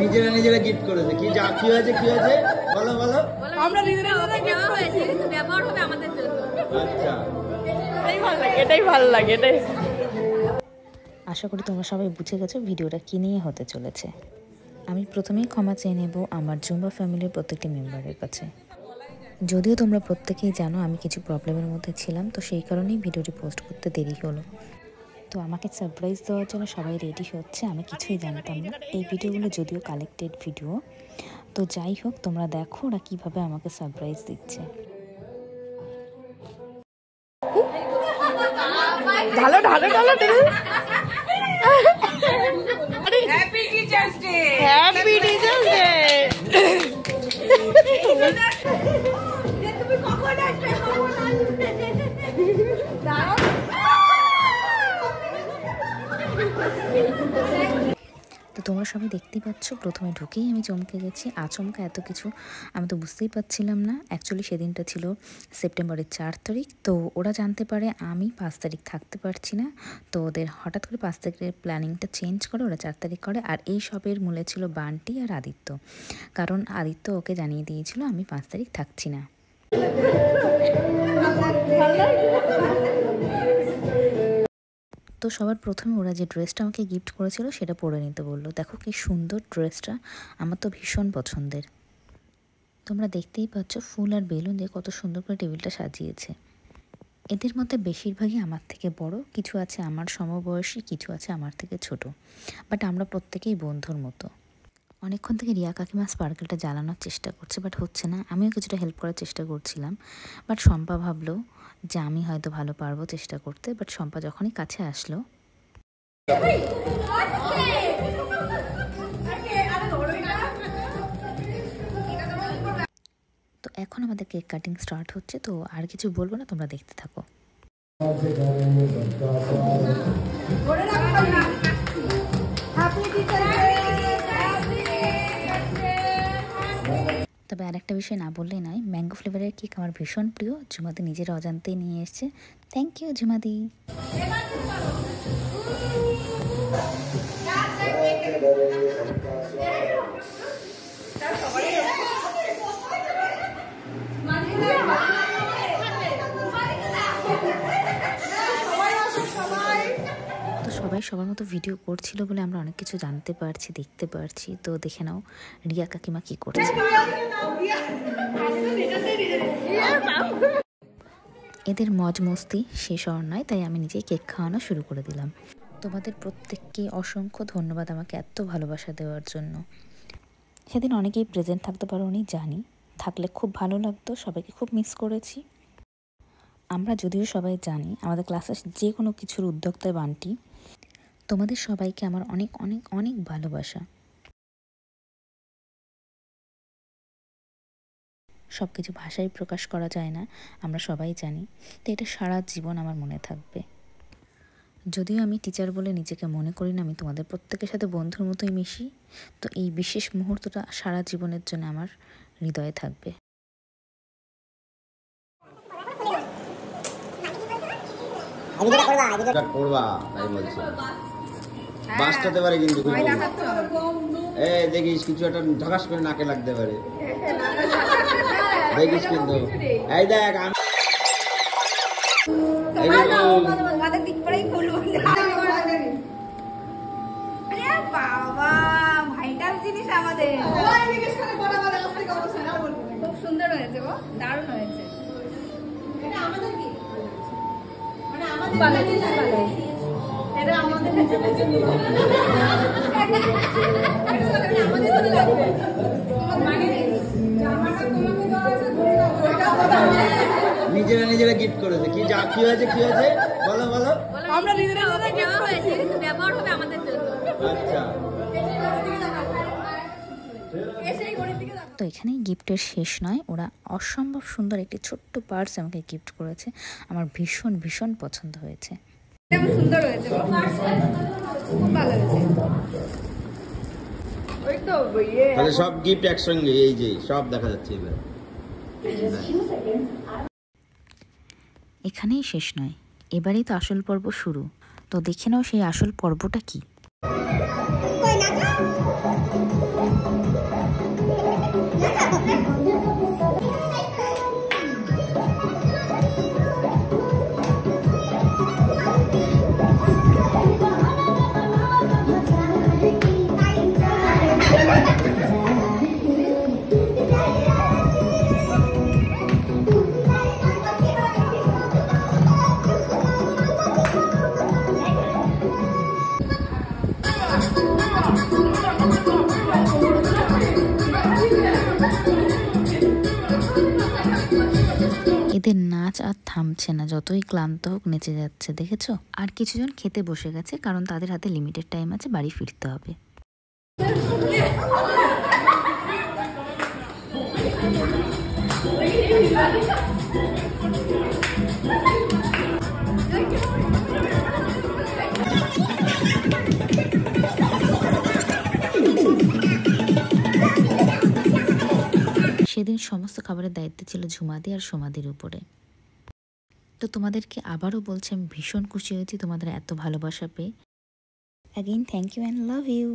নিজেরা নিজেরা গিফট করেছে। কি কি হয়েছে কি হয়েছে বলো বলো। আমরা নিজেরা গিফট করেছি, কিন্তু ব্যবহার হবে আমাদের জন্য। আচ্ছা, এটাই ভালো লাগে, এটাই ভালো লাগে, এটাই। আশা করি তোমরা সবাই বুঝে গেছো ভিডিওটা কী নিয়ে হতে চলেছে। আমি প্রথমেই ক্ষমা চেয়ে নেব আমার জুম্বা ফ্যামিলির প্রত্যেকটি মেম্বারের কাছে। যদিও তোমরা প্রত্যেকেই জানো আমি কিছু প্রবলেমের মধ্যে ছিলাম, তো সেই কারণেই ভিডিওটি পোস্ট করতে দেরি হলো। তো আমাকে সারপ্রাইজ দেওয়ার জন্য সবাই রেডি হচ্ছে, আমি কিছুই জানতাম না। এই ভিডিওগুলো যদিও কালেক্টেড ভিডিও, তো যাই হোক তোমরা দেখো ওরা কীভাবে আমাকে সারপ্রাইজ দিচ্ছে। ঢালো ঢালো ঢালো happy teachers day, happy teachers day. তুমি কখন আসবে? দাঁড়াও। তো তোমরা সবাই দেখতেই পাচ্ছ, প্রথমে ঢুকেই আমি চমকে গেছি। আচমকা এত কিছু আমি তো বুঝতেই পারছিলাম না। অ্যাকচুয়ালি সেদিনটা ছিল সেপ্টেম্বরের 4 তারিখ। তো ওরা জানতে পারে আমি 5 তারিখ থাকতে পারছি না, তো ওদের হঠাৎ করে 5 তারিখের প্ল্যানিংটা চেঞ্জ করে ওরা 4 তারিখ করে। আর এই সবের মূলে ছিল বান্টি আর আদিত্য, কারণ আদিত্য ওকে জানিয়ে দিয়েছিল আমি 5 তারিখ থাকছি না। তো সবার প্রথমে ওরা যে ড্রেসটা আমাকে গিফট করেছিল সেটা পরে নিতে বললো। দেখো কি সুন্দর ড্রেসটা, আমার তো ভীষণ পছন্দের। তোমরা দেখতেই পাচ্ছ ফুল আর বেলুন দিয়ে কত সুন্দর করে টেবিলটা সাজিয়েছে। এদের মধ্যে বেশিরভাগই আমার থেকে বড়, কিছু আছে আমার সমবয়সী, কিছু আছে আমার থেকে ছোট, বাট আমরা প্রত্যেকেই বন্ধুর মতো। অনেকক্ষণ থেকে রিয়া কাকিমা স্পার্কেলটা জ্বালানোর চেষ্টা করছে, বাট হচ্ছে না। আমিও কিছুটা হেল্প করার চেষ্টা করছিলাম, বাট শম্পা ভাবলো যে আমি হয়তো ভালো পারবো চেষ্টা করতে। বাট শম্পা যখনই কাছে আসলো, তো এখন আমাদের কেক কাটিং স্টার্ট হচ্ছে। তো আর কিছু বলবো না, তোমরা দেখতে থাকো। তবে আরেকটা বিষয় না বললেই নয়, ম্যাঙ্গো ফ্লেভারের কেক আমার ভীষণ প্রিয়। ঝুমাদি নিজের অজান্তেই নিয়ে এসছে। থ্যাংক ইউ ঝুমাদি। তো সবাই সবার মতো ভিডিও করছিল বলে আমরা অনেক কিছু জানতে পারছি, দেখতে পারছি। তো দেখে নাও রিয়া কাকিমা কি করছে। এদের মজ মস্তি শেষ হওয়ার নয়, তাই আমি নিজেই কেক খাওয়ানো শুরু করে দিলাম। তোমাদের প্রত্যেককে অসংখ্য ধন্যবাদ আমাকে এত ভালোবাসা দেওয়ার জন্য। সেদিন অনেকেই প্রেজেন্ট থাকতে পারোনি জানি, থাকলে খুব ভালো লাগতো। সবাইকে খুব মিস করেছি। আমরা যদিও সবাই জানি আমাদের ক্লাসে যে কোনো কিছুর উদ্যোক্তায় বান্টি। তোমাদের সবাইকে আমার অনেক অনেক অনেক ভালোবাসা। সব কিছু ভাষায় প্রকাশ করা যায় না, আমরা সবাই জানি। তো এটা সারা জীবন আমার মনে থাকবে। যদিও আমি টিচার বলে নিজেকে মনে করি না, আমি তোমাদের প্রত্যেকের সাথে বন্ধুর মতোই মিশি। তো এই বিশেষ মুহূর্তটা সারা জীবনের জন্য আমার হৃদয়ে থাকবে। বাঁচতে পারে কিন্তু দেখিস কিছু একটা ঢাকাস করে নাকে লাগতে পারে, দেখিস কিন্তু। এই দেখ খুব সুন্দর হয়েছে, দারুণ হয়েছে। নিজেরা নিজেরা গিফট করেছে। কি কি হয়েছে কি হয়েছে বলো বলো। আমরা নিজেরা গিফট করেছি, কিন্তু ব্যবহার হবে আমাদের জন্য। আচ্ছা, তো এখানেই গিফটের শেষ নয়, ওরা অসম্ভব সুন্দর একটি ছোট্ট পার্স আমাকে গিফট করেছে। আমার ভীষণ ভীষণ পছন্দ হয়েছে। সুন্দর হয়েছে, খুব ভালো হয়েছে। তাহলে সব গিফট একসঙ্গে, এই যে সব দেখা যাচ্ছে এবার। এখানেই শেষ নয়, এবারেই তো আসল পর্ব শুরু, তো দেখে নাও সেই আসল পর্বটা কি। এদের নাচ আর থামছে না, যতই ক্লান্ত হোক নেচে যাচ্ছে, দেখেছো? আর কিছুজন খেতে বসে গেছে, কারণ তাদের হাতে লিমিটেড টাইম আছে, বাড়ি ফিরতে হবে। সেদিন সমস্ত খাবারের দায়িত্ব ছিল ঝুমাদি আর সোমাদির উপরে। তো তোমাদেরকে আবারও বলছি, আমি ভীষণ খুশি হয়েছি তোমাদের এত ভালোবাসা পেয়ে। Again thank you and love you.